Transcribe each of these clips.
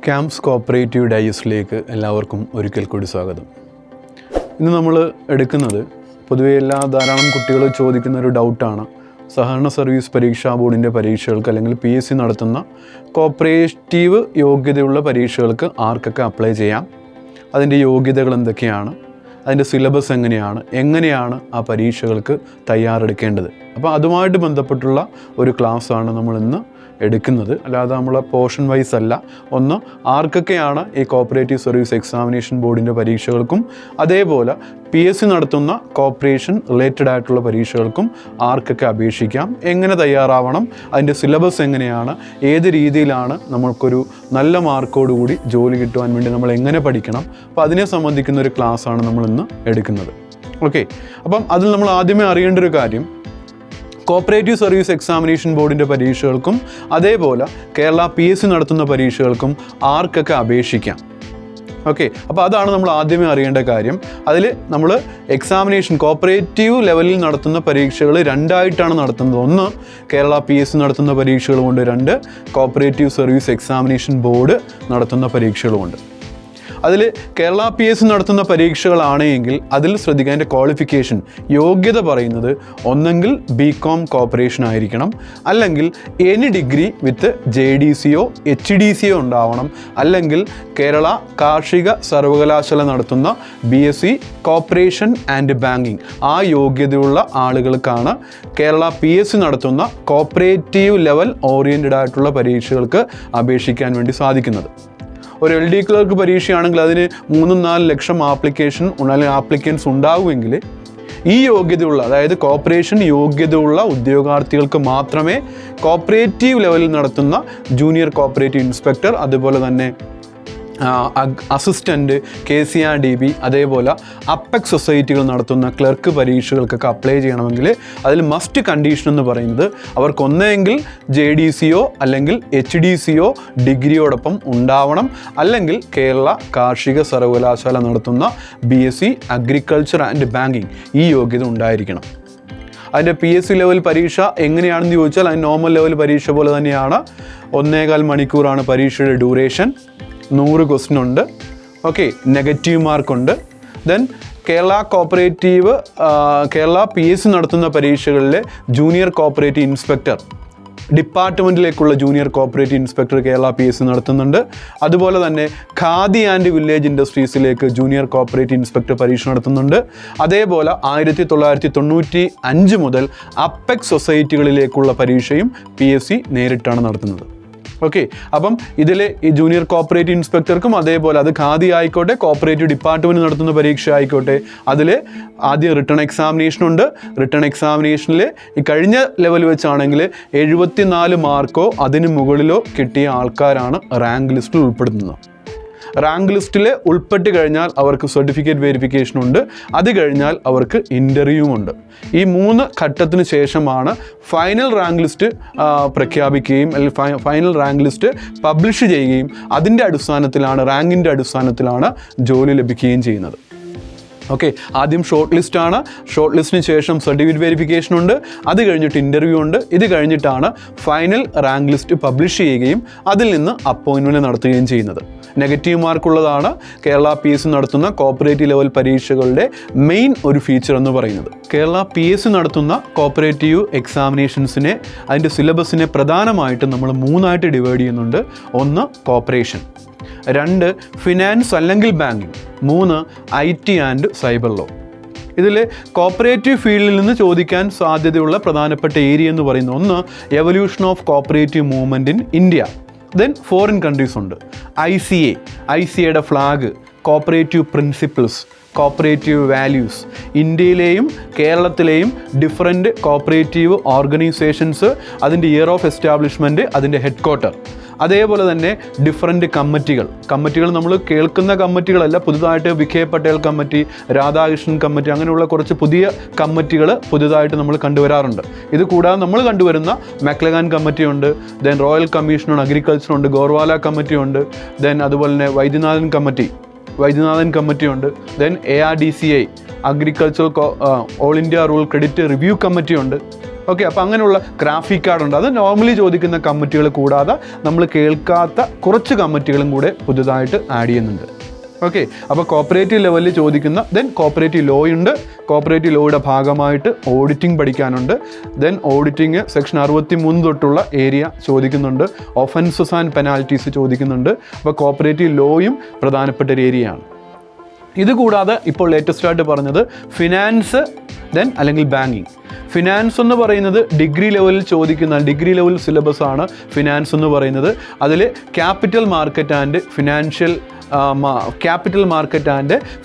Camps cooperative ഡൈജസ്റ്റിലേക്ക് എല്ലാവർക്കും ഒരിക്കൽ കൂടി സ്വാഗതം. ഇന്ന് നമ്മൾ എടുക്കുന്നത് പൊതുവെ ധാരാളം കുട്ടികൾ ചോദിക്കുന്ന ഒരു ഡൗട്ടാണ്. സഹകരണ സർവീസ് പരീക്ഷാ ബോർഡിൻ്റെ പരീക്ഷകൾക്ക് അല്ലെങ്കിൽ PSC നടത്തുന്ന കോപ്പറേറ്റീവ് യോഗ്യതയുള്ള പരീക്ഷകൾക്ക് ആർക്കൊക്കെ അപ്ലൈ ചെയ്യാം, അതിൻ്റെ യോഗ്യതകൾ എന്തൊക്കെയാണ്, അതിൻ്റെ സിലബസ് എങ്ങനെയാണ് ആ പരീക്ഷകൾക്ക് തയ്യാറെടുക്കേണ്ടത്. അപ്പോൾ അതുമായിട്ട് ബന്ധപ്പെട്ടുള്ള ഒരു ക്ലാസ്സാണ് നമ്മൾ ഇന്ന് എടുക്കുന്നത്. അല്ലാതെ നമ്മളെ പോർഷൻ വൈസ് അല്ല. ഒന്ന്, ആർക്കൊക്കെയാണ് ഈ കോപ്പറേറ്റീവ് സർവീസ് എക്സാമിനേഷൻ ബോർഡിൻ്റെ പരീക്ഷകൾക്കും അതേപോലെ PSC നടത്തുന്ന കോപ്പറേഷൻ റിലേറ്റഡ് ആയിട്ടുള്ള പരീക്ഷകൾക്കും ആർക്കൊക്കെ അപേക്ഷിക്കാം, എങ്ങനെ തയ്യാറാവണം, അതിൻ്റെ സിലബസ് എങ്ങനെയാണ്, ഏത് രീതിയിലാണ് നമ്മൾക്കൊരു നല്ല മാർക്കോടുകൂടി ജോലി കിട്ടുവാൻ വേണ്ടി നമ്മൾ എങ്ങനെ പഠിക്കണം, അപ്പോൾ അതിനെ സംബന്ധിക്കുന്ന ഒരു ക്ലാസ്സാണ് നമ്മളിന്ന് എടുക്കുന്നത്. ഓക്കെ, അപ്പം അതിൽ നമ്മൾ ആദ്യമേ അറിയേണ്ട ഒരു കാര്യം, കോപ്പറേറ്റീവ് സർവീസ് എക്സാമിനേഷൻ ബോർഡിൻ്റെ പരീക്ഷകൾക്കും അതേപോലെ കേരള PSC നടത്തുന്ന പരീക്ഷകൾക്കും ആർക്കൊക്കെ അപേക്ഷിക്കാം. ഓക്കെ, അപ്പോൾ അതാണ് നമ്മൾ ആദ്യമേ അറിയേണ്ട കാര്യം. അതിൽ നമ്മൾ കോപ്പറേറ്റീവ് ലെവലിൽ നടത്തുന്ന പരീക്ഷകൾ രണ്ടായിട്ടാണ് നടത്തുന്നത്. ഒന്ന്, കേരള PSC നടത്തുന്ന പരീക്ഷകളുമുണ്ട്. രണ്ട്, കോപ്പറേറ്റീവ് സർവീസ് എക്സാമിനേഷൻ ബോർഡ് നടത്തുന്ന പരീക്ഷകളുമുണ്ട്. അതിൽ കേരള PSC നടത്തുന്ന പരീക്ഷകളാണെങ്കിൽ അതിൽ ശ്രദ്ധിക്കുക, അതിൻ്റെ ക്വാളിഫിക്കേഷൻ യോഗ്യത പറയുന്നത് ഒന്നെങ്കിൽ BCom കോപ്പറേഷൻ ആയിരിക്കണം, അല്ലെങ്കിൽ എനി ഡിഗ്രി വിത്ത് JDCയോ HDCയോ ഉണ്ടാവണം, അല്ലെങ്കിൽ കേരള കാർഷിക സർവകലാശാല നടത്തുന്ന BSc കോപ്പറേഷൻ ആൻഡ് ബാങ്കിങ് ആ യോഗ്യതയുള്ള ആളുകൾക്കാണ് കേരള PSC നടത്തുന്ന കോപ്പറേറ്റീവ് ലെവൽ ഓറിയൻറ്റഡ് ആയിട്ടുള്ള പരീക്ഷകൾക്ക് അപേക്ഷിക്കാൻ വേണ്ടി സാധിക്കുന്നത്. ഒരു LD ക്ലർക്ക് പരീക്ഷയാണെങ്കിൽ അതിന് 3-4 ലക്ഷം ആപ്ലിക്കൻസ് ഉണ്ടാകുമെങ്കിൽ ഈ യോഗ്യതയുള്ള, അതായത് കോപ്പറേഷൻ യോഗ്യതയുള്ള ഉദ്യോഗാർത്ഥികൾക്ക് മാത്രമേ കോപ്പറേറ്റീവ് ലെവലിൽ നടത്തുന്ന ജൂനിയർ കോപ്പറേറ്റീവ് ഇൻസ്പെക്ടർ, അതുപോലെ തന്നെ അസിസ്റ്റൻറ്റ്, KCRDB, അതേപോലെ അപ്പെക്സ് സൊസൈറ്റികൾ നടത്തുന്ന ക്ലർക്ക് പരീക്ഷകൾക്കൊക്കെ അപ്ലൈ ചെയ്യണമെങ്കിൽ അതിൽ മസ്റ്റ് കണ്ടീഷൻ എന്ന് പറയുന്നത് അവർക്കൊന്നെങ്കിൽ JDCയോ അല്ലെങ്കിൽ HDCയോ ഡിഗ്രിയോടൊപ്പം ഉണ്ടാവണം, അല്ലെങ്കിൽ കേരള കാർഷിക സർവകലാശാല നടത്തുന്ന BSc അഗ്രികൾച്ചർ ആൻഡ് ബാങ്കിങ് ഈ യോഗ്യത ഉണ്ടായിരിക്കണം. അതിൻ്റെ PSC ലെവൽ പരീക്ഷ എങ്ങനെയാണെന്ന് ചോദിച്ചാൽ അതിന് നോർമൽ ലെവൽ പരീക്ഷ പോലെ തന്നെയാണ്. 1.25 മണിക്കൂറാണ് പരീക്ഷയുടെ ഡ്യൂറേഷൻ. 100 ക്വസ്റ്റ്യൻ ഉണ്ട്. ഓക്കെ, നെഗറ്റീവ് മാർക്കുണ്ട്. ദെൻ കേരള PSC നടത്തുന്ന പരീക്ഷകളിലെ ജൂനിയർ കോപ്പറേറ്റീവ് ഇൻസ്പെക്ടർ ഡിപ്പാർട്ട്മെൻറ്റിലേക്കുള്ള junior cooperative inspector Kerala PSC നടത്തുന്നുണ്ട്. അതുപോലെ തന്നെ ഖാദി ആൻഡ് വില്ലേജ് ഇൻഡസ്ട്രീസിലേക്ക് ജൂനിയർ കോപ്പറേറ്റീവ് ഇൻസ്പെക്ടർ പരീക്ഷ നടത്തുന്നുണ്ട്. അതേപോലെ 1995 മുതൽ അപ്പെക്സ് സൊസൈറ്റികളിലേക്കുള്ള പരീക്ഷയും PSC നേരിട്ടാണ് നടത്തുന്നത്. ഓക്കെ, അപ്പം ഇതിൽ ഈ ജൂനിയർ കോപ്പറേറ്റീവ് ഇൻസ്പെക്ടർക്കും അതേപോലെ അത് ഖാദി ആയിക്കോട്ടെ, കോപ്പറേറ്റീവ് ഡിപ്പാർട്ട്മെൻറ്റ് നടത്തുന്ന പരീക്ഷ ആയിക്കോട്ടെ, അതിൽ ആദ്യം റിട്ടേൺ എക്സാമിനേഷനുണ്ട്. റിട്ടേൺ എക്സാമിനേഷനിൽ ഈ കഴിഞ്ഞ ലെവൽ വെച്ചാണെങ്കിൽ 74 മാർക്കോ അതിന് മുകളിലോ കിട്ടിയ ആൾക്കാരാണ് റാങ്ക് ലിസ്റ്റിൽ ഉൾപ്പെടുന്നത്. റാങ്ക് ലിസ്റ്റിൽ ഉൾപ്പെട്ട് കഴിഞ്ഞാൽ അവർക്ക് സർട്ടിഫിക്കറ്റ് വെരിഫിക്കേഷൻ ഉണ്ട്. അത് കഴിഞ്ഞാൽ അവർക്ക് ഇൻ്റർവ്യൂ ഉണ്ട്. ഈ 3 ഘട്ടത്തിന് ശേഷമാണ് ഫൈനൽ റാങ്ക് ലിസ്റ്റ് പ്രഖ്യാപിക്കുകയും അല്ലെങ്കിൽ ഫൈനൽ റാങ്ക് ലിസ്റ്റ് പബ്ലിഷ് ചെയ്യുകയും അതിൻ്റെ റാങ്കിൻ്റെ അടിസ്ഥാനത്തിലാണ് ജോലി ലഭിക്കുകയും ചെയ്യുന്നത്. ഓക്കെ, ആദ്യം ഷോർട്ട് ലിസ്റ്റാണ്. ഷോർട്ട് ലിസ്റ്റിന് ശേഷം സർട്ടിഫിക്കറ്റ് വെരിഫിക്കേഷൻ ഉണ്ട്. അത് കഴിഞ്ഞിട്ട് ഇൻ്റർവ്യൂ ഉണ്ട്. ഇത് കഴിഞ്ഞിട്ടാണ് ഫൈനൽ റാങ്ക് ലിസ്റ്റ് പബ്ലിഷ് ചെയ്യുകയും അതിൽ നിന്ന് അപ്പോയിൻമെൻറ്റ് നടത്തുകയും ചെയ്യുന്നത്. നെഗറ്റീവ് മാർക്കുള്ളതാണ് കേരള PSC നടത്തുന്ന കോപ്പറേറ്റീവ് ലെവൽ പരീക്ഷകളുടെ മെയിൻ ഒരു ഫീച്ചർ എന്ന് പറയുന്നത്. കേരള PSC നടത്തുന്ന കോപ്പറേറ്റീവ് എക്സാമിനേഷൻസിനെ, അതിൻ്റെ സിലബസിനെ പ്രധാനമായിട്ടും നമ്മൾ 3ആയിട്ട് ഡിവൈഡ് ചെയ്യുന്നുണ്ട്. 1, കോപ്പറേഷൻ. 2, ഫിനാൻസ് അല്ലെങ്കിൽ banking. 3, IT and cyber law. ഇതിൽ കോപ്പറേറ്റീവ് ഫീൽഡിൽ നിന്ന് ചോദിക്കാൻ സാധ്യതയുള്ള പ്രധാനപ്പെട്ട ഏരിയ എന്ന് പറയുന്നത് 1, evolution of cooperative movement in India. Then foreign countries ഉണ്ട്. ICAയുടെ flag, cooperative principles, cooperative values, ഇന്ത്യയിലെയും കേരളത്തിലെയും ഡിഫറൻറ്റ് കോപ്പറേറ്റീവ് ഓർഗനൈസേഷൻസ്, അതിൻ്റെ ഇയർ ഓഫ് എസ്റ്റാബ്ലിഷ്മെൻറ്റ്, അതിൻ്റെ ഹെഡ് ക്വാർട്ടർ, അതേപോലെ തന്നെ ഡിഫറൻറ്റ് കമ്മിറ്റികൾ നമ്മൾ കേൾക്കുന്ന കമ്മിറ്റികളല്ല, പുതുതായിട്ട് വിഖേ പട്ടേൽ കമ്മിറ്റി, രാധാകൃഷ്ണൻ കമ്മിറ്റി, അങ്ങനെയുള്ള കുറച്ച് പുതിയ കമ്മിറ്റികൾ പുതുതായിട്ട് നമ്മൾ കണ്ടുവരാറുണ്ട്. ഇത് കൂടാതെ നമ്മൾ കണ്ടുവരുന്ന മെക്ലഗാൻ കമ്മിറ്റിയുണ്ട്, ദെൻ റോയൽ കമ്മീഷൻ ഓൺ അഗ്രികൾച്ചറുണ്ട്, ഗോർവാല കമ്മിറ്റിയുണ്ട്, ദെൻ അതുപോലെ തന്നെ വൈദ്യനാഥൻ കമ്മിറ്റിയുണ്ട്, then ARDCI agriculture all India rural credit review കമ്മിറ്റിയുണ്ട്. ഓക്കെ, അപ്പോൾ അങ്ങനെയുള്ള ഗ്രാഫിക് കാർഡുണ്ട്. അത് നോർമലി ചോദിക്കുന്ന കമ്മിറ്റികൾ കൂടാതെ നമ്മൾ കേൾക്കാത്ത കുറച്ച് കമ്മിറ്റികളും കൂടെ പുതുതായിട്ട് ആഡ് ചെയ്യുന്നുണ്ട്. ഓക്കെ, അപ്പോൾ കോപ്പറേറ്റീവ് ലെവലിൽ ചോദിക്കുന്ന കോപ്പറേറ്റീവ് ലോ ഉണ്ട്. കോപ്പറേറ്റീവ് ലോയുടെ ഭാഗമായിട്ട് ഓഡിറ്റിംഗ് പഠിക്കാനുണ്ട്. ഓഡിറ്റിംഗ് സെക്ഷൻ 63 തൊട്ടുള്ള ഏരിയ ചോദിക്കുന്നുണ്ട്. ഒഫൻസസ് ആൻഡ് പെനാൽറ്റീസ് ചോദിക്കുന്നുണ്ട്. അപ്പോൾ കോപ്പറേറ്റീവ് ലോയും പ്രധാനപ്പെട്ട ഒരു ഏരിയയാണ്. ഇതുകൂടാതെ ഇപ്പോൾ ലേറ്റസ്റ്റ് ആയിട്ട് പറഞ്ഞത് ഫിനാൻസ് അല്ലെങ്കിൽ ബാങ്കിങ്. ഫിനാൻസ് എന്ന് പറയുന്നത് ഡിഗ്രി ലെവലിൽ ചോദിക്കുന്ന ഡിഗ്രി ലെവൽ സിലബസ് ആണ് ഫിനാൻസ് എന്ന് പറയുന്നത്. അതിൽ capital market and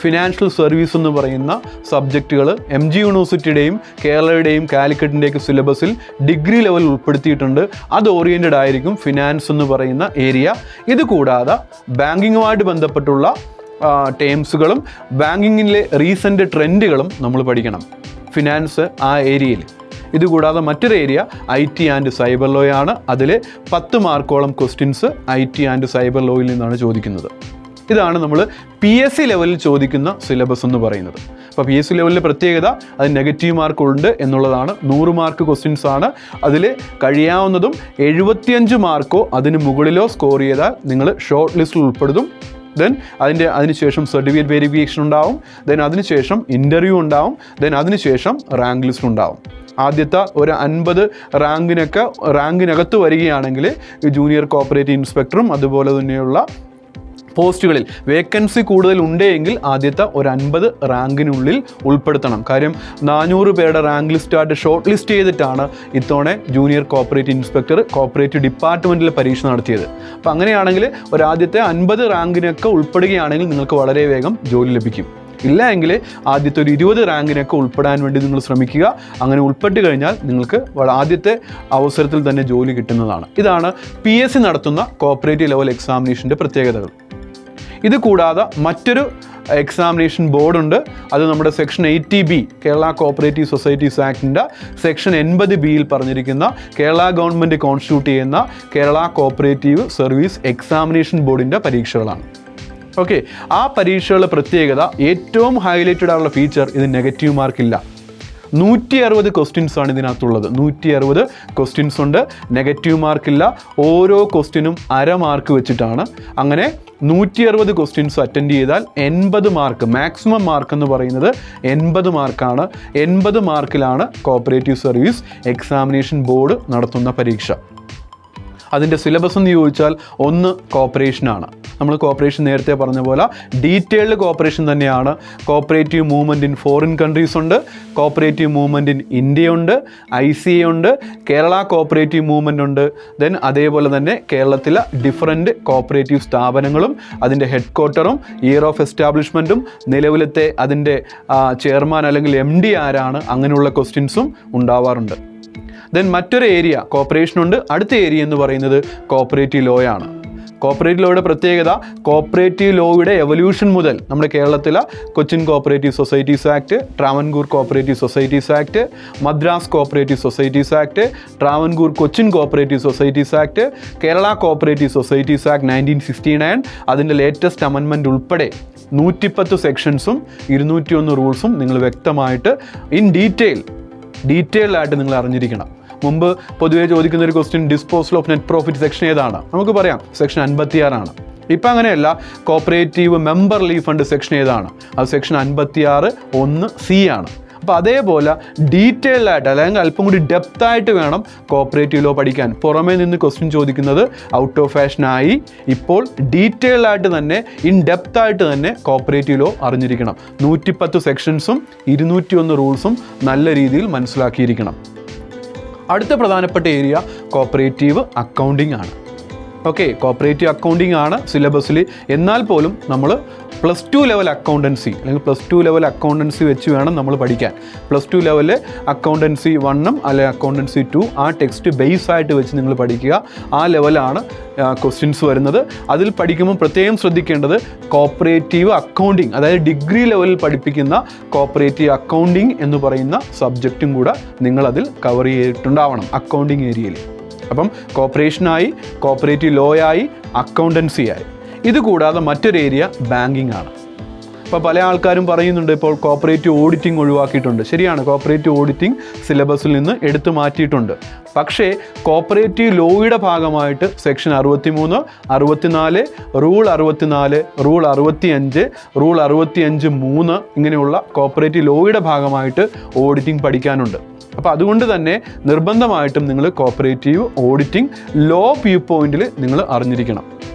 financial service എന്ന് പറയുന്ന സബ്ജക്റ്റുകൾ MG യൂണിവേഴ്സിറ്റിയുടെയും കേരളയുടെയും കാലിക്കറ്റിൻ്റെയൊക്കെ സിലബസിൽ ഡിഗ്രി ലെവൽ ഉൾപ്പെടുത്തിയിട്ടുണ്ട്. അത് ഓറിയൻറ്റഡ് ആയിരിക്കും ഫിനാൻസ് എന്ന് പറയുന്ന ഏരിയ. ഇത് കൂടാതെ ബാങ്കിങ്ങുമായിട്ട് ബന്ധപ്പെട്ടുള്ള ടേംസുകളും ബാങ്കിങ്ങിലെ റീസെൻ്റ് ട്രെൻഡുകളും നമ്മൾ പഠിക്കണം ഫിനാൻസ് ആ ഏരിയയിൽ. ഇതുകൂടാതെ മറ്റൊരു area IT and cyber law ആണ്. അതിൽ 10 മാർക്കോളം ക്വസ്റ്റ്യൻസ് IT ആൻഡ് സൈബർ ലോയിൽ നിന്നാണ് ചോദിക്കുന്നത്. ഇതാണ് നമ്മൾ PSC ലെവലിൽ ചോദിക്കുന്ന സിലബസ് എന്ന് പറയുന്നത്. അപ്പോൾ PSC ലെവലിലെ പ്രത്യേകത അത് നെഗറ്റീവ് മാർക്കുണ്ട് എന്നുള്ളതാണ്. 100 മാർക്ക് ക്വസ്റ്റ്യൻസ് ആണ്. അതിൽ കഴിയാവുന്നതും 75 മാർക്കോ അതിന് മുകളിലോ സ്കോർ ചെയ്താൽ നിങ്ങൾ ഷോർട്ട് ലിസ്റ്റിൽ ഉൾപ്പെടുത്തും. അതിനുശേഷം സർട്ടിഫിക്കറ്റ് വെരിഫിക്കേഷൻ ഉണ്ടാവും. അതിനുശേഷം ഇൻ്റർവ്യൂ ഉണ്ടാവും. അതിനുശേഷം റാങ്ക് ലിസ്റ്റ് ഉണ്ടാവും. ആദ്യത്തെ ഒരു 50 റാങ്കിനകത്ത് വരികയാണെങ്കിൽ ജൂനിയർ കോപ്പറേറ്റീവ് ഇൻസ്പെക്ടറും അതുപോലെ തന്നെയുള്ള പോസ്റ്റുകളിൽ വേക്കൻസി കൂടുതൽ ഉണ്ടെങ്കിൽ ആദ്യത്തെ ഒരു 50 റാങ്കിനുള്ളിൽ ഉൾപ്പെടുത്തണം. കാര്യം 400 പേരുടെ റാങ്ക് ലിസ്റ്റായിട്ട് ഷോർട്ട് ലിസ്റ്റ് ചെയ്തിട്ടാണ് ഇത്തവണ ജൂനിയർ കോപ്പറേറ്റീവ് ഇൻസ്പെക്ടർ കോപ്പറേറ്റീവ് ഡിപ്പാർട്ട്മെൻറ്റിൽ പരീക്ഷ നടത്തിയത്. അപ്പോൾ അങ്ങനെയാണെങ്കിൽ ഒരു ആദ്യത്തെ 50 റാങ്കിനൊക്കെ ഉൾപ്പെടുകയാണെങ്കിൽ നിങ്ങൾക്ക് വളരെ വേഗം ജോലി ലഭിക്കും. ഇല്ല എങ്കിൽ ആദ്യത്തെ ഒരു 20 റാങ്കിനൊക്കെ ഉൾപ്പെടാൻ വേണ്ടി നിങ്ങൾ ശ്രമിക്കുക. അങ്ങനെ ഉൾപ്പെട്ട് കഴിഞ്ഞാൽ നിങ്ങൾക്ക് ആദ്യത്തെ അവസരത്തിൽ തന്നെ ജോലി കിട്ടുന്നതാണ്. ഇതാണ് PSC നടത്തുന്ന കോപ്പറേറ്റീവ് ലെവൽ എക്സാമിനേഷൻ്റെ പ്രത്യേകതകൾ. ഇത് കൂടാതെ മറ്റൊരു എക്സാമിനേഷൻ ബോർഡുണ്ട്. അത് നമ്മുടെ section 80B Kerala cooperative societies ആക്ടിൻ്റെ സെക്ഷൻ 80Bയിൽ പറഞ്ഞിരിക്കുന്ന കേരള ഗവൺമെൻറ് കോൺസ്റ്റിറ്റ്യൂട്ട് ചെയ്യുന്ന കേരള കോപ്പറേറ്റീവ് സർവീസ് എക്സാമിനേഷൻ ബോർഡിൻ്റെ പരീക്ഷകളാണ്. ഓക്കെ, ആ പരീക്ഷകളുടെ പ്രത്യേകത ഏറ്റവും ഹൈലൈറ്റഡ് ആയിട്ടുള്ള ഫീച്ചർ ഇത് നെഗറ്റീവ് മാർക്കില്ല. 160 ക്വസ്റ്റ്യൻസ് ആണ് ഇതിനകത്തുള്ളത്. 160 ക്വസ്റ്റ്യൻസ് ഉണ്ട്, നെഗറ്റീവ് മാർക്കില്ല. ഓരോ ക്വസ്റ്റ്യനും 1/2 മാർക്ക് വെച്ചിട്ടാണ്. അങ്ങനെ 160 ക്വസ്റ്റ്യൻസ് അറ്റൻഡ് ചെയ്താൽ 80 മാർക്ക്, മാക്സിമം മാർക്ക് എന്ന് പറയുന്നത് 80 മാർക്കാണ്. 80 മാർക്കിലാണ് കോപ്പറേറ്റീവ് സർവീസ് എക്സാമിനേഷൻ ബോർഡ് നടത്തുന്ന പരീക്ഷ. അതിൻ്റെ സിലബസ് എന്ന് ചോദിച്ചാൽ ഒന്ന് കോപ്പറേഷനാണ്. നമ്മൾ കോപ്പറേഷൻ നേരത്തെ പറഞ്ഞ പോലെ ഡീറ്റെയിൽഡ് കോപ്പറേഷൻ തന്നെയാണ്. Cooperative movement in foreign countries ഉണ്ട്, കോപ്പറേറ്റീവ് മൂവ്മെൻറ്റ് ഇൻ ഇന്ത്യ ഉണ്ട്, ICA ഉണ്ട്, കേരള കോപ്പറേറ്റീവ് മൂവ്മെൻറ്റ് ഉണ്ട്. അതേപോലെ തന്നെ കേരളത്തിലെ ഡിഫറൻറ്റ് കോപ്പറേറ്റീവ് സ്ഥാപനങ്ങളും അതിൻ്റെ ഹെഡ് ക്വാർട്ടറും ഇയർ ഓഫ് എസ്റ്റാബ്ലിഷ്മെൻറ്റും നിലവിലത്തെ അതിൻ്റെ ചെയർമാൻ അല്ലെങ്കിൽ MD ആരാണ്, അങ്ങനെയുള്ള ക്വസ്റ്റ്യൻസും ഉണ്ടാവാറുണ്ട്. മറ്റൊരു ഏരിയ കോപ്പറേഷനുണ്ട്. അടുത്ത ഏരിയ എന്ന് പറയുന്നത് കോപ്പറേറ്റീവ് ലോ ആണ്. കോപ്പറേറ്റീവ് ലോയുടെ പ്രത്യേകത കോപ്പറേറ്റീവ് ലോയുടെ എവല്യൂഷൻ മുതൽ നമ്മുടെ കേരളത്തിലെ Cochin cooperative societies act, Travancore cooperative societies act, Madras cooperative societies act, Travancore Cochin cooperative societies act, Kerala cooperative societies act 1969, അതിൻ്റെ ലേറ്റസ്റ്റ് അമെൻമെൻറ്റ് ഉൾപ്പെടെ 110 സെക്ഷൻസും 201 റൂൾസും നിങ്ങൾ വ്യക്തമായിട്ട് ഇൻ ഡീറ്റെയിൽഡ് ആയിട്ട് നിങ്ങൾ അറിഞ്ഞിരിക്കണം. മുമ്പ് പൊതുവേ ചോദിക്കുന്ന ഒരു question disposal of net profit section ഏതാണ്? നമുക്ക് പറയാം സെക്ഷൻ 56 ആണ്. ഇപ്പം അങ്ങനെയല്ല, cooperative member leave fund section ഏതാണ്? അത് സെക്ഷൻ 56(1)(c) ആണ്. അപ്പോൾ അതേപോലെ ഡീറ്റെയിൽഡ് ആയിട്ട് അല്ലെങ്കിൽ അല്പം കൂടി ഡെപ്തായിട്ട് വേണം കോപ്പറേറ്റീവ് ലോ പഠിക്കാൻ. പുറമേ നിന്ന് ക്വസ്റ്റ്യൻ ചോദിക്കുന്നത് ഔട്ട് ഓഫ് ഫാഷനായി. ഇപ്പോൾ ഡീറ്റെയിൽഡ് ആയിട്ട് തന്നെ ഇൻ ഡെപ്തായിട്ട് തന്നെ കോപ്പറേറ്റീവ് ലോ അറിഞ്ഞിരിക്കണം. 110 സെക്ഷൻസും 201 റൂൾസും നല്ല രീതിയിൽ മനസ്സിലാക്കിയിരിക്കണം. അടുത്ത പ്രധാനപ്പെട്ട ഏരിയ കോപ്പറേറ്റീവ് അക്കൗണ്ടിംഗ് ആണ്. ഓക്കെ, കോപ്പറേറ്റീവ് അക്കൗണ്ടിംഗ് ആണ് സിലബസിൽ. എന്നാൽ പോലും നമ്മൾ +2 ലെവൽ അക്കൗണ്ടൻസി അല്ലെങ്കിൽ +2 ലെവൽ അക്കൗണ്ടൻസി വെച്ച് വേണം നമ്മൾ പഠിക്കാൻ. +2 ലെവലിൽ അക്കൗണ്ടൻസി 1 അല്ലെങ്കിൽ അക്കൗണ്ടൻസി 2 ആ ടെക്സ്റ്റ് ബേസ് ആയിട്ട് വെച്ച് നിങ്ങൾ പഠിക്കുക. ആ ലെവലാണ് ക്വസ്റ്റ്യൻസ് വരുന്നത്. അതിൽ പഠിക്കുമ്പോൾ പ്രത്യേകം ശ്രദ്ധിക്കേണ്ടത് കോപ്പറേറ്റീവ് അക്കൗണ്ടിങ്, അതായത് ഡിഗ്രി ലെവലിൽ പഠിപ്പിക്കുന്ന കോപ്പറേറ്റീവ് അക്കൗണ്ടിങ് എന്ന് പറയുന്ന സബ്ജക്റ്റും കൂടെ നിങ്ങളതിൽ കവർ ചെയ്തിട്ടുണ്ടാവണം അക്കൗണ്ടിങ് ഏരിയയിൽ. അപ്പം കോപ്പറേഷനായി, കോപ്പറേറ്റീവ് ലോ ആയി, അക്കൗണ്ടൻസി ആയി. ഇതുകൂടാതെ മറ്റൊരു ഏരിയ ബാങ്കിങ് ആണ്. ഇപ്പോൾ പല ആൾക്കാരും പറയുന്നുണ്ട് ഇപ്പോൾ കോപ്പറേറ്റീവ് ഓഡിറ്റിംഗ് ഒഴിവാക്കിയിട്ടുണ്ട്. ശരിയാണ്, കോപ്പറേറ്റീവ് ഓഡിറ്റിംഗ് സിലബസിൽ നിന്ന് എടുത്തു മാറ്റിയിട്ടുണ്ട്. പക്ഷേ കോപ്പറേറ്റീവ് ലോയുടെ ഭാഗമായിട്ട് സെക്ഷൻ 63, 64, റൂൾ 64, റൂൾ 65, റൂൾ 65(3) ഇങ്ങനെയുള്ള കോപ്പറേറ്റീവ് ലോയുടെ ഭാഗമായിട്ട് ഓഡിറ്റിംഗ് പഠിക്കാനുണ്ട്. അപ്പോൾ അതുകൊണ്ട് തന്നെ നിർബന്ധമായിട്ടും നിങ്ങൾ കോപ്പറേറ്റീവ് ഓഡിറ്റിംഗ് ലോ വ്യൂ പോയിന്റിൽ നിങ്ങൾ അറിഞ്ഞിരിക്കണം.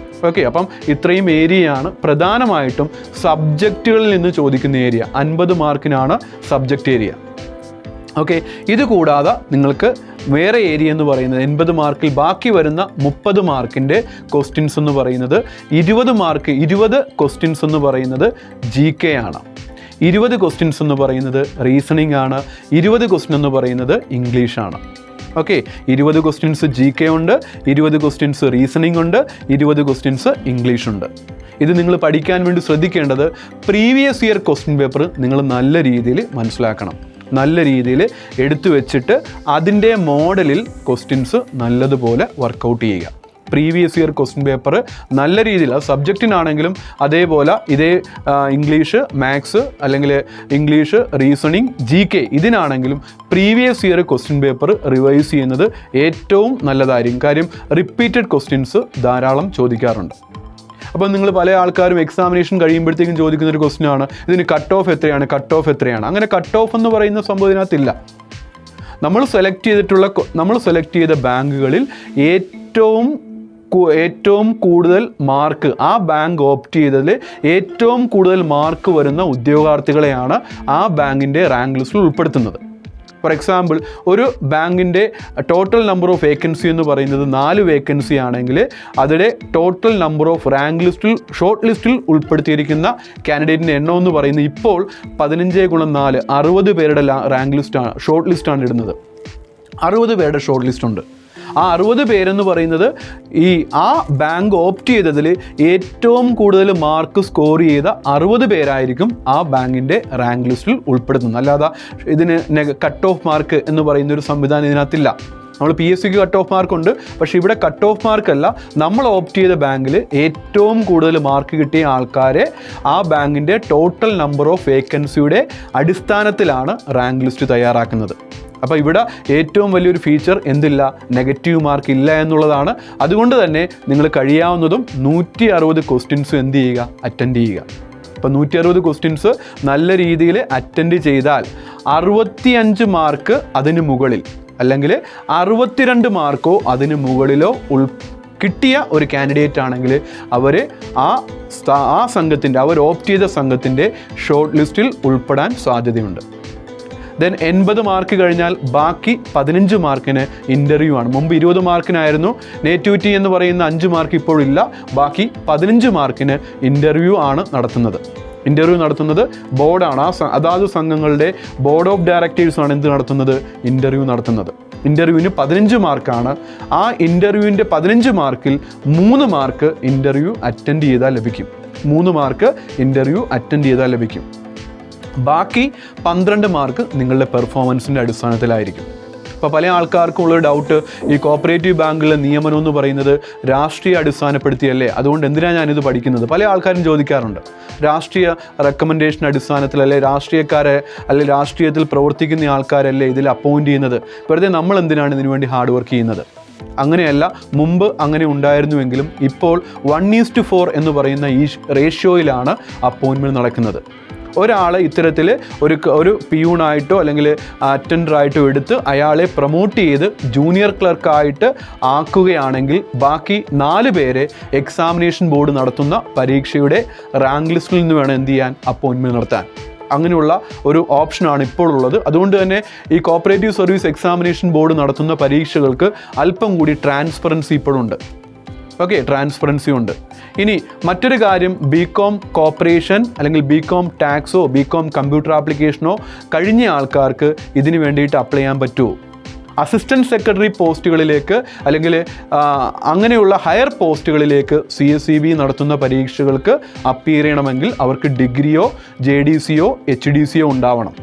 ഓക്കെ, അപ്പം ഇത്രയും ഏരിയയാണ് പ്രധാനമായിട്ടും സബ്ജക്റ്റുകളിൽ നിന്ന് ചോദിക്കുന്ന ഏരിയ. 50 മാർക്കിനാണ് സബ്ജക്റ്റ് ഏരിയ. ഓക്കെ, ഇത് കൂടാതെ നിങ്ങൾക്ക് വേറെ ഏരിയ എന്ന് പറയുന്നത് 80 മാർക്കിൽ ബാക്കി വരുന്ന 30 മാർക്കിൻ്റെ ക്വസ്റ്റ്യൻസ് എന്ന് പറയുന്നത് 20 ക്വസ്റ്റ്യൻസ് എന്ന് പറയുന്നത് GK ആണ്, 20 ക്വസ്റ്റ്യൻസ് എന്ന് പറയുന്നത് റീസണിംഗ് ആണ്, 20 ക്വസ്റ്റ്യൻ എന്ന് പറയുന്നത് ഇംഗ്ലീഷാണ്. ഓക്കെ, 20 ക്വസ്റ്റ്യൻസ് GK ഉണ്ട്, 20 ക്വസ്റ്റ്യൻസ് റീസണിംഗ് ഉണ്ട്, 20 ക്വസ്റ്റ്യൻസ് ഇംഗ്ലീഷ് ഉണ്ട്. ഇത് നിങ്ങൾ പഠിക്കാൻ വേണ്ടി ശ്രദ്ധിക്കേണ്ടത് പ്രീവിയസ് ഇയർ ക്വസ്റ്റ്യൻ പേപ്പർ നിങ്ങൾ നല്ല രീതിയിൽ മനസ്സിലാക്കണം, നല്ല രീതിയിൽ എടുത്തു വെച്ചിട്ട് അതിൻ്റെ മോഡലിൽ ക്വസ്റ്റ്യൻസ് നല്ലതുപോലെ വർക്കൗട്ട് ചെയ്യുക. പ്രീവിയസ് ഇയർ ക്വസ്റ്റ്യൻ പേപ്പർ നല്ല രീതിയിൽ അത് സബ്ജക്റ്റിനാണെങ്കിലും അതേപോലെ ഇതേ ഇംഗ്ലീഷ്, മാത്സ് അല്ലെങ്കിൽ ഇംഗ്ലീഷ്, റീസണിങ്, GK ഇതിനാണെങ്കിലും previous year question paper revise ചെയ്യുന്നത് ഏറ്റവും നല്ലതായിരിക്കും. കാര്യം റിപ്പീറ്റഡ് ക്വസ്റ്റ്യൻസ് ധാരാളം ചോദിക്കാറുണ്ട്. അപ്പോൾ നിങ്ങൾ പല ആൾക്കാരും എക്സാമിനേഷൻ കഴിയുമ്പോഴത്തേക്കും ചോദിക്കുന്ന ഒരു ക്വസ്റ്റ്യൻ ആണ് ഇതിന് കട്ട് ഓഫ് എത്രയാണ്. അങ്ങനെ കട്ട് ഓഫ് എന്ന് പറയുന്ന സംഭവം ഇതിനകത്തില്ല. നമ്മൾ സെലക്ട് ചെയ്ത ബാങ്കുകളിൽ ഏറ്റവും കൂടുതൽ മാർക്ക്, ആ ബാങ്ക് ഓപ്റ്റ് ചെയ്തതിൽ ഏറ്റവും കൂടുതൽ മാർക്ക് വരുന്ന ഉദ്യോഗാർത്ഥികളെയാണ് ആ ബാങ്കിൻ്റെ റാങ്ക് ലിസ്റ്റിൽ ഉൾപ്പെടുത്തുന്നത്. ഫോർ എക്സാമ്പിൾ, ഒരു ബാങ്കിൻ്റെ ടോട്ടൽ നമ്പർ ഓഫ് വേക്കൻസി എന്ന് പറയുന്നത് 4 വേക്കൻസി ആണെങ്കിൽ അതിലെ ടോട്ടൽ നമ്പർ ഓഫ് റാങ്ക് ലിസ്റ്റിൽ, ഷോർട്ട് ലിസ്റ്റിൽ ഉൾപ്പെടുത്തിയിരിക്കുന്ന കാൻഡിഡേറ്റിൻ്റെ എണ്ണം എന്ന് പറയുന്നത് ഇപ്പോൾ 15 × 4 60 പേരുടെ റാങ്ക് ലിസ്റ്റാണ്, ഷോർട്ട് ലിസ്റ്റാണ് ഇടുന്നത്. 60 പേരുടെ ഷോർട്ട് ലിസ്റ്റ് ഉണ്ട്. ആ 60 പേരെന്ന് പറയുന്നത് ആ ബാങ്ക് ഓപ്റ്റ് ചെയ്തതിൽ ഏറ്റവും കൂടുതൽ മാർക്ക് സ്കോർ ചെയ്ത 60 പേരായിരിക്കും ആ ബാങ്കിൻ്റെ റാങ്ക് ലിസ്റ്റിൽ ഉൾപ്പെടുത്തുന്നത്. അല്ലാതെ ഇതിന് കട്ട് ഓഫ് മാർക്ക് എന്ന് പറയുന്ന ഒരു സംവിധാനം ഇതിനകത്തില്ല. നമ്മൾ PSCക്ക് കട്ട് ഓഫ് മാർക്കുണ്ട്, പക്ഷേ ഇവിടെ കട്ട് ഓഫ് മാർക്കല്ല, നമ്മൾ ഓപ്റ്റ് ചെയ്ത ബാങ്കിൽ ഏറ്റവും കൂടുതൽ മാർക്ക് കിട്ടിയ ആൾക്കാരെ ആ ബാങ്കിൻ്റെ ടോട്ടൽ നമ്പർ ഓഫ് വേക്കൻസിയുടെ അടിസ്ഥാനത്തിലാണ് റാങ്ക് ലിസ്റ്റ് തയ്യാറാക്കുന്നത്. അപ്പോൾ ഇവിടെ ഏറ്റവും വലിയൊരു ഫീച്ചർ എന്തില്ല, നെഗറ്റീവ് മാർക്ക് ഇല്ല എന്നുള്ളതാണ്. അതുകൊണ്ട് തന്നെ നിങ്ങൾ കഴിയാവുന്നതും 160 ക്വസ്റ്റ്യൻസ് എന്ത് ചെയ്യുക, അറ്റൻഡ് ചെയ്യുക. അപ്പോൾ 160 ക്വസ്റ്റ്യൻസ് നല്ല രീതിയിൽ അറ്റൻഡ് ചെയ്താൽ 65 മാർക്ക് അതിന് മുകളിൽ അല്ലെങ്കിൽ 62 മാർക്കോ അതിന് മുകളിലോ കിട്ടിയ ഒരു കാൻഡിഡേറ്റ് ആണെങ്കിൽ അവർ ആ സംഘത്തിൻ്റെ, അവർ ഓപ്റ്റ് ചെയ്ത സംഘത്തിൻ്റെ ഷോർട്ട് ലിസ്റ്റിൽ ഉൾപ്പെടാൻ സാധ്യതയുണ്ട്. ദെൻ 80 മാർക്ക് കഴിഞ്ഞാൽ ബാക്കി 15 മാർക്കിന് ഇൻ്റർവ്യൂ ആണ്. മുമ്പ് 20 മാർക്കിനായിരുന്നു നേറ്റിവിറ്റി എന്ന് പറയുന്ന 5 മാർക്ക് ഇപ്പോഴില്ല. ബാക്കി 15 മാർക്കിന് ഇൻ്റർവ്യൂ ആണ് നടത്തുന്നത്. ഇൻ്റർവ്യൂ നടത്തുന്നത് ബോർഡാണ്. അതാത് സംഘങ്ങളുടെ ബോർഡ് ഓഫ് ഡയറക്ടേഴ്സാണ് എന്ത് നടത്തുന്നത്, ഇൻ്റർവ്യൂ നടത്തുന്നത്. ഇൻ്റർവ്യൂവിന് 15 മാർക്കാണ്. ആ ഇൻ്റർവ്യൂവിൻ്റെ 15 മാർക്കിൽ 3 മാർക്ക് ഇൻ്റർവ്യൂ അറ്റൻഡ് ചെയ്താൽ ലഭിക്കും. 3 മാർക്ക് ഇൻ്റർവ്യൂ അറ്റൻഡ് ചെയ്താൽ ലഭിക്കും. ബാക്കി 12 മാർക്ക് നിങ്ങളുടെ പെർഫോമൻസിൻ്റെ അടിസ്ഥാനത്തിലായിരിക്കും. ഇപ്പോൾ പല ആൾക്കാർക്കും ഉള്ളൊരു ഡൗട്ട്, ഈ കോപ്പറേറ്റീവ് ബാങ്കിലെ നിയമനം എന്ന് പറയുന്നത് രാഷ്ട്രീയ അടിസ്ഥാനപ്പെടുത്തിയല്ലേ, അതുകൊണ്ട് എന്തിനാണ് ഞാനിത് പഠിക്കുന്നത്? പല ആൾക്കാരും ചോദിക്കാറുണ്ട്. രാഷ്ട്രീയ റെക്കമെൻഡേഷൻ അടിസ്ഥാനത്തിലല്ലേ, രാഷ്ട്രീയക്കാരെ അല്ലെങ്കിൽ രാഷ്ട്രീയത്തിൽ പ്രവർത്തിക്കുന്ന ആൾക്കാരല്ലേ ഇതിൽ അപ്പോയിൻറ്റ് ചെയ്യുന്നത്, വെറുതെ നമ്മൾ എന്തിനാണ് ഇതിനു വേണ്ടി ഹാർഡ് വർക്ക് ചെയ്യുന്നത്? അങ്ങനെയല്ല, മുമ്പ് അങ്ങനെ ഉണ്ടായിരുന്നുവെങ്കിലും ഇപ്പോൾ 1:4 എന്ന് പറയുന്ന ഈ റേഷ്യോയിലാണ് അപ്പോയിൻറ്റ്മെൻറ്റ് നടക്കുന്നത്. ഒരാളെ ഇത്തരത്തിൽ ഒരു പിയൂണായിട്ടോ അല്ലെങ്കിൽ അറ്റൻഡറായിട്ടോ എടുത്ത് അയാളെ പ്രൊമോട്ട് ചെയ്ത് ജൂനിയർ ക്ലർക്കായിട്ട് ആക്കുകയാണെങ്കിൽ ബാക്കി 4 പേരെ എക്സാമിനേഷൻ ബോർഡ് നടത്തുന്ന പരീക്ഷയുടെ റാങ്ക് ലിസ്റ്റിൽ നിന്ന് വേണം എന്ത് ചെയ്യാൻ, അപ്പോയിൻറ്റ്മെൻറ്റ് നടത്താൻ. അങ്ങനെയുള്ള ഒരു ഓപ്ഷനാണ് ഇപ്പോൾ ഉള്ളത്. അതുകൊണ്ട് തന്നെ ഈ കോപ്പറേറ്റീവ് സർവീസ് എക്സാമിനേഷൻ ബോർഡ് നടത്തുന്ന പരീക്ഷകൾക്ക് അല്പം കൂടി ട്രാൻസ്പെറൻസി ഇപ്പോഴുണ്ട്. ഓക്കെ, ട്രാൻസ്പെറൻസി ഉണ്ട്. ഇനി മറ്റൊരു കാര്യം, BCom കോർപ്പറേഷൻ അല്ലെങ്കിൽ BCom ടാക്സോ BCom കമ്പ്യൂട്ടർ ആപ്ലിക്കേഷനോ കഴിഞ്ഞ ആൾക്കാർക്ക് ഇതിന് വേണ്ടിയിട്ട് അപ്ലൈ ചെയ്യാൻ പറ്റുമോ? അസിസ്റ്റൻറ്റ് സെക്രട്ടറി പോസ്റ്റുകളിലേക്ക് അല്ലെങ്കിൽ അങ്ങനെയുള്ള ഹയർ പോസ്റ്റുകളിലേക്ക് CSEB നടത്തുന്ന പരീക്ഷകൾക്ക് അപ്പിയർ ചെയ്യണമെങ്കിൽ അവർക്ക് ഡിഗ്രിയോ JDCയോ HDCയോ ഉണ്ടാവണം.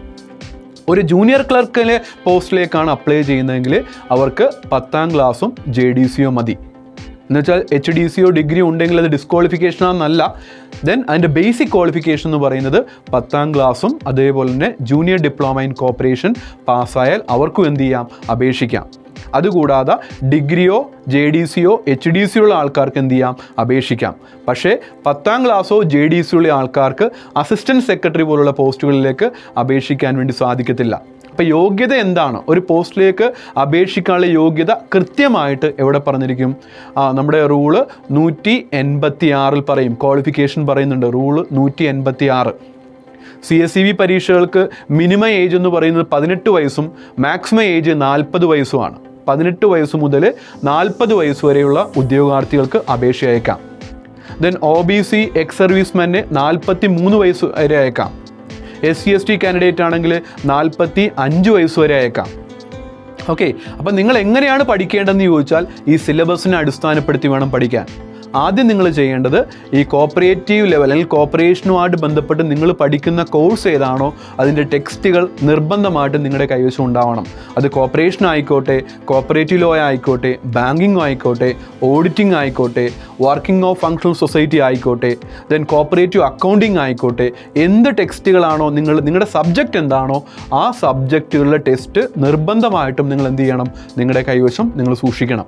ഒരു ജൂനിയർ ക്ലർക്കിലെ പോസ്റ്റിലേക്കാണ് അപ്ലൈ ചെയ്യുന്നതെങ്കിൽ അവർക്ക് 10ാം ക്ലാസ്സും JDCയോ മതി. എന്നുവെച്ചാൽ HDCO ഡിഗ്രി ഉണ്ടെങ്കിൽ അത് ഡിസ്ക്വാളിഫിക്കേഷൻ ആണെന്നല്ല. ദെൻ അതിൻ്റെ ബേസിക് ക്വാളിഫിക്കേഷൻ എന്ന് പറയുന്നത് 10ാം ക്ലാസ്സും അതേപോലെ തന്നെ ജൂനിയർ ഡിപ്ലോമ ഇൻ കോപ്പറേഷൻ പാസ്സായാൽ അവർക്കും എന്ത് ചെയ്യാം, അപേക്ഷിക്കാം. അതുകൂടാതെ ഡിഗ്രിയോ JDCയോ HDCയോ ഉള്ള ആൾക്കാർക്ക് എന്ത് ചെയ്യാം, അപേക്ഷിക്കാം. പക്ഷേ 10ാം ക്ലാസ്സോ JDC ഉള്ള ആൾക്കാർക്ക് അസിസ്റ്റൻറ്റ് സെക്രട്ടറി പോലുള്ള പോസ്റ്റുകളിലേക്ക് അപേക്ഷിക്കാൻ വേണ്ടി സാധിക്കത്തില്ല. അപ്പോൾ യോഗ്യത എന്താണ്? ഒരു പോസ്റ്റിലേക്ക് അപേക്ഷിക്കാനുള്ള യോഗ്യത കൃത്യമായിട്ട് എവിടെ പറഞ്ഞിരിക്കും? നമ്മുടെ റൂള് 186 പറയും, ക്വാളിഫിക്കേഷൻ പറയുന്നുണ്ട്. റൂള് 186. CSEB പരീക്ഷകൾക്ക് മിനിമം ഏജ് എന്ന് പറയുന്നത് 18 വയസ്സും മാക്സിമം ഏജ് 40 വയസ്സുമാണ്. 18 വയസ്സ് മുതൽ 40 വയസ്സ് വരെയുള്ള ഉദ്യോഗാർത്ഥികൾക്ക് അപേക്ഷ അയക്കാം. ദെൻ OBC എക്സ് സർവീസ്മെന് 43 വയസ്സ് വരെ അയക്കാം. SC/ST കാൻഡിഡേറ്റ് ആണെങ്കിൽ 45 വയസ്സ് വരെ അയക്കാം. ഓക്കെ, അപ്പം നിങ്ങൾ എങ്ങനെയാണ് പഠിക്കേണ്ടതെന്ന് ചോദിച്ചാൽ ഈ സിലബസിനെ അടിസ്ഥാനപ്പെടുത്തി വേണം പഠിക്കാൻ. ആദ്യം നിങ്ങൾ ചെയ്യേണ്ടത് ഈ കോപ്പറേറ്റീവ് ലെവൽ അല്ലെങ്കിൽ കോപ്പറേഷനുമായിട്ട് ബന്ധപ്പെട്ട് നിങ്ങൾ പഠിക്കുന്ന കോഴ്സ് ഏതാണോ അതിൻ്റെ ടെക്സ്റ്റുകൾ നിർബന്ധമായിട്ടും നിങ്ങളുടെ കൈവശം ഉണ്ടാവണം. അത് കോപ്പറേഷൻ ആയിക്കോട്ടെ, കോപ്പറേറ്റീവ് ലോ ആയിക്കോട്ടെ, ബാങ്കിങ് ആയിക്കോട്ടെ, ഓഡിറ്റിംഗ് ആയിക്കോട്ടെ, വർക്കിംഗ് ഓഫ് ഫങ്ഷണൽ സൊസൈറ്റി ആയിക്കോട്ടെ, ദെൻ കോപ്പറേറ്റീവ് അക്കൗണ്ടിങ് ആയിക്കോട്ടെ, എന്ത് ടെക്സ്റ്റുകളാണോ നിങ്ങളുടെ സബ്ജക്റ്റ് എന്താണോ ആ സബ്ജക്റ്റുകളുടെ ടെസ്റ്റ് നിർബന്ധമായിട്ടും നിങ്ങൾ എന്ത് ചെയ്യണം, നിങ്ങളുടെ കൈവശം നിങ്ങൾ സൂക്ഷിക്കണം.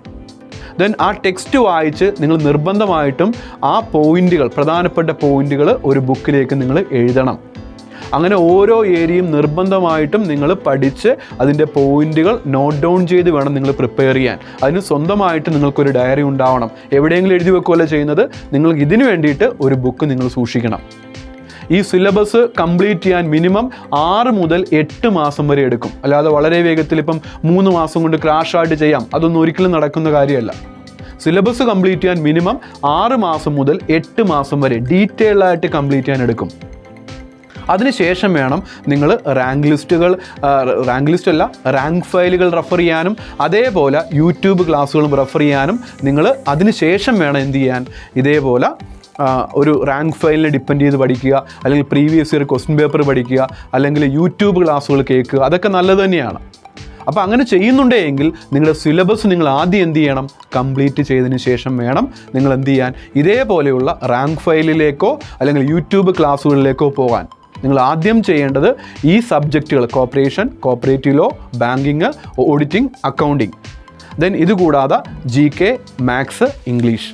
ദെൻ ആ ടെക്സ്റ്റ് വായിച്ച് നിങ്ങൾ നിർബന്ധമായിട്ടും ആ പോയിന്റുകൾ, പ്രധാനപ്പെട്ട പോയിന്റുകൾ ഒരു ബുക്കിലേക്ക് നിങ്ങൾ എഴുതണം. അങ്ങനെ ഓരോ ഏരിയയും നിർബന്ധമായിട്ടും നിങ്ങൾ പഠിച്ച് അതിൻ്റെ പോയിന്റുകൾ നോട്ട് ഡൗൺ ചെയ്ത് വേണം നിങ്ങൾ പ്രിപ്പയർ ചെയ്യാൻ. അതിന് സ്വന്തമായിട്ട് നിങ്ങൾക്കൊരു ഡയറി ഉണ്ടാവണം. എവിടെയെങ്കിലും എഴുതി വെക്കുകയല്ല ചെയ്യുന്നത്, നിങ്ങൾ ഇതിന് വേണ്ടിയിട്ട് ഒരു ബുക്ക് നിങ്ങൾ സൂക്ഷിക്കണം. ഈ സിലബസ് കംപ്ലീറ്റ് ചെയ്യാൻ മിനിമം 6 മുതൽ 8 മാസം വരെ എടുക്കും. അല്ലാതെ വളരെ വേഗത്തിൽ ഇപ്പം 3 മാസം കൊണ്ട് ക്രാഷായിട്ട് ചെയ്യാം, അതൊന്നും ഒരിക്കലും നടക്കുന്ന കാര്യമല്ല. സിലബസ് കംപ്ലീറ്റ് ചെയ്യാൻ മിനിമം 6 മാസം മുതൽ 8 മാസം വരെ ഡീറ്റെയിൽ ആയിട്ട് കംപ്ലീറ്റ് ചെയ്യാൻ എടുക്കും. അതിനുശേഷം വേണം നിങ്ങൾ റാങ്ക് ഫയലുകൾ റെഫർ ചെയ്യാനും അതേപോലെ യൂട്യൂബ് ക്ലാസ്സുകളും റെഫർ ചെയ്യാനും നിങ്ങൾ അതിനുശേഷം വേണം എന്ത് ചെയ്യാൻ, ഇതേപോലെ ഒരു റാങ്ക് ഫയലിനെ ഡിപ്പെൻഡ് ചെയ്ത് പഠിക്കുക, അല്ലെങ്കിൽ പ്രീവിയസ് ഇയർ ക്വസ്റ്റ്യൻ പേപ്പർ പഠിക്കുക, അല്ലെങ്കിൽ യൂട്യൂബ് ക്ലാസ്സുകൾ കേൾക്കുക. അതൊക്കെ നല്ലത് തന്നെയാണ്. അപ്പോൾ അങ്ങനെ ചെയ്യുന്നുണ്ടെങ്കിൽ നിങ്ങളുടെ സിലബസ് നിങ്ങൾ ആദ്യം എന്ത് ചെയ്യണം, കംപ്ലീറ്റ് ചെയ്തതിന് ശേഷം വേണം നിങ്ങൾ എന്ത് ചെയ്യാൻ, ഇതേപോലെയുള്ള റാങ്ക് ഫയലിലേക്കോ അല്ലെങ്കിൽ യൂട്യൂബ് ക്ലാസ്സുകളിലേക്കോ പോകാൻ. നിങ്ങൾ ആദ്യം ചെയ്യേണ്ടത് ഈ സബ്ജക്റ്റുകൾ cooperation, cooperative law, banking, auditing, accounting, then ഇതുകൂടാതെ GK, മാത്സ്, ഇംഗ്ലീഷ്.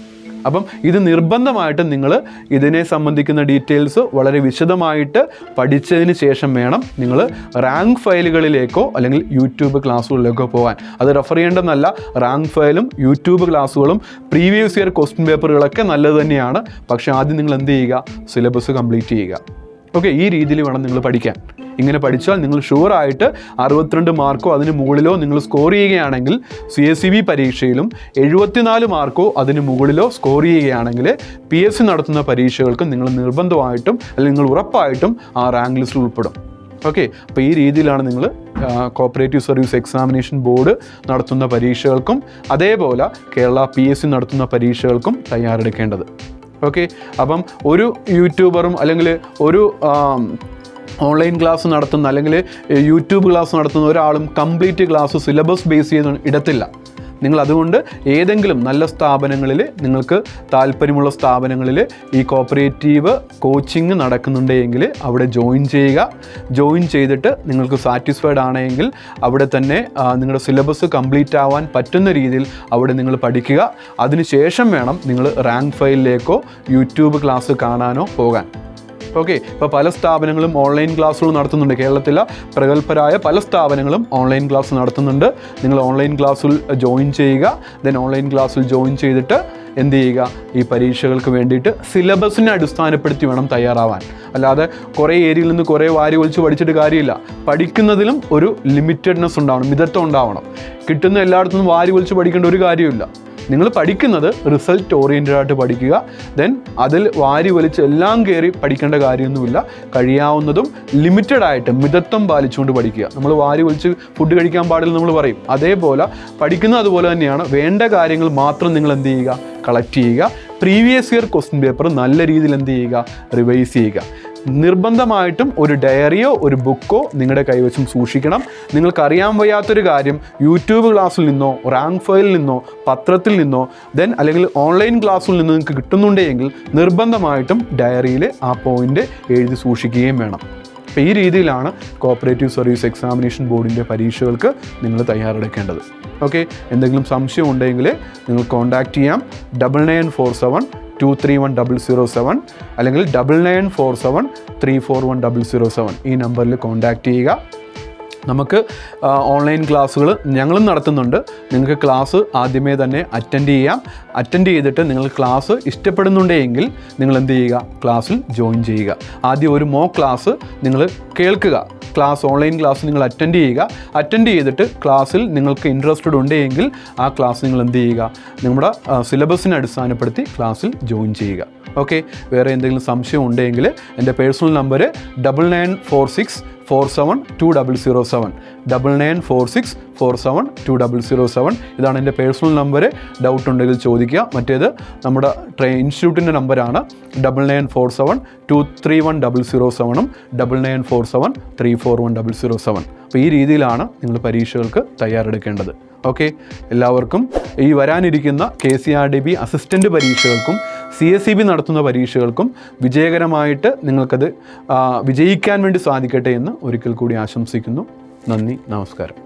അപ്പം ഇത് നിർബന്ധമായിട്ടും നിങ്ങൾ ഇതിനെ സംബന്ധിക്കുന്ന ഡീറ്റെയിൽസ് വളരെ വിശദമായിട്ട് പഠിച്ചതിന് ശേഷം വേണം നിങ്ങൾ റാങ്ക് ഫയലുകളിലേക്കോ അല്ലെങ്കിൽ യൂട്യൂബ് ക്ലാസ്സുകളിലേക്കോ പോകാൻ. അത് റെഫർ ചെയ്യേണ്ടതെന്നല്ല, റാങ്ക് ഫയലും യൂട്യൂബ് ക്ലാസ്സുകളും പ്രീവിയസ് ഇയർ ക്വസ്റ്റ്യൻ പേപ്പറുകളൊക്കെ നല്ലത് തന്നെയാണ്. പക്ഷേ ആദ്യം നിങ്ങൾ എന്ത് ചെയ്യുക, സിലബസ് കംപ്ലീറ്റ് ചെയ്യുക. ഓക്കെ, ഈ രീതിയിൽ വേണം നിങ്ങൾ പഠിക്കാൻ. ഇങ്ങനെ പഠിച്ചാൽ നിങ്ങൾ ഷുവറായിട്ട് 62 മാർക്കോ അതിന് മുകളിലോ നിങ്ങൾ സ്കോർ ചെയ്യുകയാണെങ്കിൽ CSEB പരീക്ഷയിലും 74 മാർക്കോ അതിന് മുകളിലോ സ്കോർ ചെയ്യുകയാണെങ്കിൽ PSC നടത്തുന്ന പരീക്ഷകൾക്ക് നിങ്ങൾ നിർബന്ധമായിട്ടും അല്ലെങ്കിൽ നിങ്ങൾ ഉറപ്പായിട്ടും ആ റാങ്ക് ലിസ്റ്റിൽ ഉൾപ്പെടും. ഓക്കെ, അപ്പോൾ ഈ രീതിയിലാണ് നിങ്ങൾ കോപ്പറേറ്റീവ് സർവീസ് എക്സാമിനേഷൻ ബോർഡ് നടത്തുന്ന പരീക്ഷകൾക്കും അതേപോലെ കേരള PSC നടത്തുന്ന പരീക്ഷകൾക്കും തയ്യാറെടുക്കേണ്ടത്. ഓക്കെ, അപ്പം ഒരു യൂട്യൂബറും അല്ലെങ്കിൽ ഒരു ഓൺലൈൻ ക്ലാസ് നടത്തുന്ന അല്ലെങ്കിൽ യൂട്യൂബ് ക്ലാസ് നടത്തുന്ന ഒരാളും കംപ്ലീറ്റ് ക്ലാസ് സിലബസ് ബേസ് ചെയ്ത് ഇടത്തില്ല. നിങ്ങൾ അതുകൊണ്ട് ഏതെങ്കിലും നല്ല സ്ഥാപനങ്ങളിൽ, നിങ്ങൾക്ക് താല്പര്യമുള്ള സ്ഥാപനങ്ങളിൽ ഈ കോപ്പറേറ്റീവ് കോച്ചിങ് നടക്കുന്നുണ്ടെങ്കിൽ അവിടെ ജോയിൻ ചെയ്യുക. ജോയിൻ ചെയ്തിട്ട് നിങ്ങൾക്ക് സാറ്റിസ്ഫൈഡ് ആണെങ്കിൽ അവിടെ തന്നെ നിങ്ങളുടെ സിലബസ് കംപ്ലീറ്റ് ആവാൻ പറ്റുന്ന രീതിയിൽ അവിടെ നിങ്ങൾ പഠിക്കുക. അതിനുശേഷം വേണം നിങ്ങൾ റാങ്ക് ഫയലിലേക്കോ യൂട്യൂബ് ക്ലാസ് കാണാനോ പോകാൻ. ഓക്കെ, ഇപ്പോൾ പല സ്ഥാപനങ്ങളും ഓൺലൈൻ ക്ലാസ്സുകൾ നടത്തുന്നുണ്ട്. കേരളത്തിലെ പ്രഗത്ഭരായ പല സ്ഥാപനങ്ങളും ഓൺലൈൻ ക്ലാസ് നടത്തുന്നുണ്ട്. നിങ്ങൾ ഓൺലൈൻ ക്ലാസ്സിൽ ജോയിൻ ചെയ്യുക. ദെൻ ഓൺലൈൻ ക്ലാസ്സിൽ ജോയിൻ ചെയ്തിട്ട് എന്ത് ചെയ്യുക, ഈ പരീക്ഷകൾക്ക് വേണ്ടിയിട്ട് സിലബസിനെ അടിസ്ഥാനപ്പെടുത്തി വേണം തയ്യാറാവാൻ. അല്ലാതെ കുറേ ഏരിയയിൽ നിന്ന് കുറേ വാരി ഒളിച്ച് പഠിച്ചിട്ട് കാര്യമില്ല. പഠിക്കുന്നതിലും ഒരു ലിമിറ്റഡ്നെസ് ഉണ്ടാവണം, മിതത്വം ഉണ്ടാവണം. കിട്ടുന്ന എല്ലായിടത്തു നിന്നും വാരി ഒളിച്ച് പഠിക്കേണ്ട ഒരു കാര്യമില്ല. നിങ്ങൾ പഠിക്കുന്നത് റിസൾട്ട് ഓറിയൻറ്റഡ് ആയിട്ട് പഠിക്കുക. ദെൻ അതിൽ വാരി വലിച്ച് എല്ലാം കയറി പഠിക്കേണ്ട കാര്യമൊന്നുമില്ല. കഴിയാവുന്നതും ലിമിറ്റഡ് ആയിട്ട് മിതത്വം പാലിച്ചുകൊണ്ട് പഠിക്കുക. നമ്മൾ വാരി വലിച്ച് ഫുഡ് കഴിക്കാൻ പാടില്ല നമ്മൾ പറയും, അതേപോലെ പഠിക്കുന്നത് അതുപോലെ തന്നെയാണ്. വേണ്ട കാര്യങ്ങൾ മാത്രം നിങ്ങൾ എന്ത് ചെയ്യുക, കളക്ട് ചെയ്യുക. പ്രീവിയസ് ഇയർ ക്വസ്റ്റ്യൻ പേപ്പർ നല്ല രീതിയിൽ എന്ത് ചെയ്യുക, റിവൈസ് ചെയ്യുക. നിർബന്ധമായിട്ടും ഒരു ഡയറിയോ ഒരു ബുക്കോ നിങ്ങളുടെ കൈവശം സൂക്ഷിക്കണം. നിങ്ങൾക്കറിയാൻ വയ്യാത്തൊരു കാര്യം യൂട്യൂബ് ക്ലാസ്സിൽ നിന്നോ റാങ്ക് ഫയലിൽ നിന്നോ പത്രത്തിൽ നിന്നോ അല്ലെങ്കിൽ ഓൺലൈൻ ക്ലാസ്സിൽ നിന്നോ നിങ്ങൾക്ക് കിട്ടുന്നുണ്ടെങ്കിൽ നിർബന്ധമായിട്ടും ഡയറിയിൽ ആ പോയിൻ്റ് എഴുതി സൂക്ഷിക്കുകയും വേണം. അപ്പോൾ ഈ രീതിയിലാണ് കോപ്പറേറ്റീവ് സർവീസ് എക്സാമിനേഷൻ ബോർഡിൻ്റെ പരീക്ഷകൾക്ക് നിങ്ങൾ തയ്യാറെടുക്കേണ്ടത്. ഓക്കെ, എന്തെങ്കിലും സംശയം ഉണ്ടെങ്കിൽ നിങ്ങൾ കോൺടാക്റ്റ് ചെയ്യാം 9947231007 അല്ലെങ്കിൽ 9947341007 ഈ നമ്പറിൽ കോൺടാക്റ്റ് ചെയ്യുക. നമുക്ക് ഓൺലൈൻ ക്ലാസ്സുകൾ ഞങ്ങളും നടത്തുന്നുണ്ട്. നിങ്ങൾക്ക് ക്ലാസ് ആദ്യമേ തന്നെ അറ്റൻഡ് ചെയ്തിട്ട് നിങ്ങൾ ക്ലാസ് ഇഷ്ടപ്പെടുന്നുണ്ടെങ്കിൽ നിങ്ങൾ എന്ത് ചെയ്യുക, ക്ലാസ്സിൽ ജോയിൻ ചെയ്യുക. ആദ്യം ഒരു മോക്ക് ക്ലാസ് നിങ്ങൾ കേൾക്കുക. ഓൺലൈൻ ക്ലാസ് നിങ്ങൾ അറ്റൻഡ് ചെയ്തിട്ട് ക്ലാസ്സിൽ നിങ്ങൾക്ക് ഇൻട്രസ്റ്റഡ് ഉണ്ടെങ്കിൽ ആ ക്ലാസ് നിങ്ങൾ എന്ത് ചെയ്യുക, നമ്മുടെ സിലബസിനെ അടിസ്ഥാനപ്പെടുത്തി ക്ലാസ്സിൽ ജോയിൻ ചെയ്യുക. ഓക്കെ, വേറെ എന്തെങ്കിലും സംശയം ഉണ്ടെങ്കിൽ എൻ്റെ പേഴ്സണൽ നമ്പർ 9946472007 9946472007 ഇതാണ് എൻ്റെ പേഴ്സണൽ നമ്പർ. ഡൗട്ട് ഉണ്ടെങ്കിൽ ചോദിക്കുക. മറ്റേത് നമ്മുടെ ഇൻസ്റ്റിറ്റ്യൂട്ടിൻ്റെ നമ്പറാണ് 9947231007 9947341007. അപ്പോൾ ഈ രീതിയിലാണ് നിങ്ങൾ പരീക്ഷകൾക്ക് തയ്യാറെടുക്കേണ്ടത്. ഓക്കെ, എല്ലാവർക്കും ഈ വരാനിരിക്കുന്ന KCRDB അസിസ്റ്റൻ്റ് പരീക്ഷകൾക്കും CSEB നടത്തുന്ന പരീക്ഷകൾക്കും വിജയകരമായിട്ട് നിങ്ങൾക്കത് വിജയിക്കാൻ വേണ്ടി സാധിക്കട്ടെ എന്ന് ഒരിക്കൽ കൂടി ആശംസിക്കുന്നു. നന്ദി, നമസ്കാരം.